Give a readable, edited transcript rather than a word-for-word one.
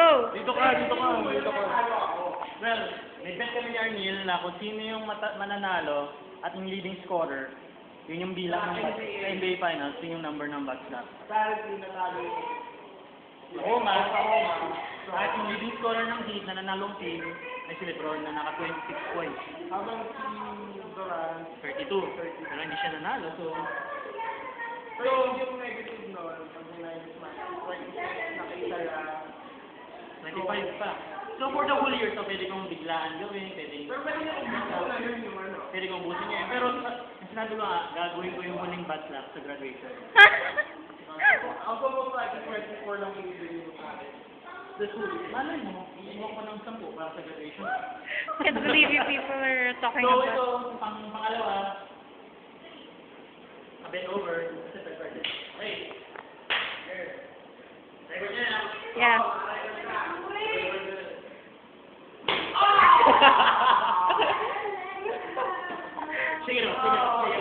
Go! Dito ka. Well, may bet kami ni Arnil na kung sino yung mananalo at yung leading scorer, yun yung bilang ng sa NBA Finals, yun yung number ng Batslap. Roma, at yung leading scorer ng Heat na nanalong team ay si LeBron na naka 26 points. Habang si Durant, 32. Pero hindi siya nanalo, so... pero yung negative nun, pag minus match, 26 na kay Sarah. 25 pa. So for the whole year, so pwede kong biglaan gawin, Pero pwede nyo ubusin na yun yung ano. pwede kong ubusin ngayon. Pero ang sinabi ko nga, gagawin ko yung huling Batslap sa graduation. Ako mo pa, 24 lang yung ibigay mo sa akin. The school, malay mo, iiwan ko ng 10 para sa graduation. Can't believe you people are talking So about. ito, pangalawa, a bit over, kasi third. Hey! Here. Record niya na. Yeah. Sige, sige.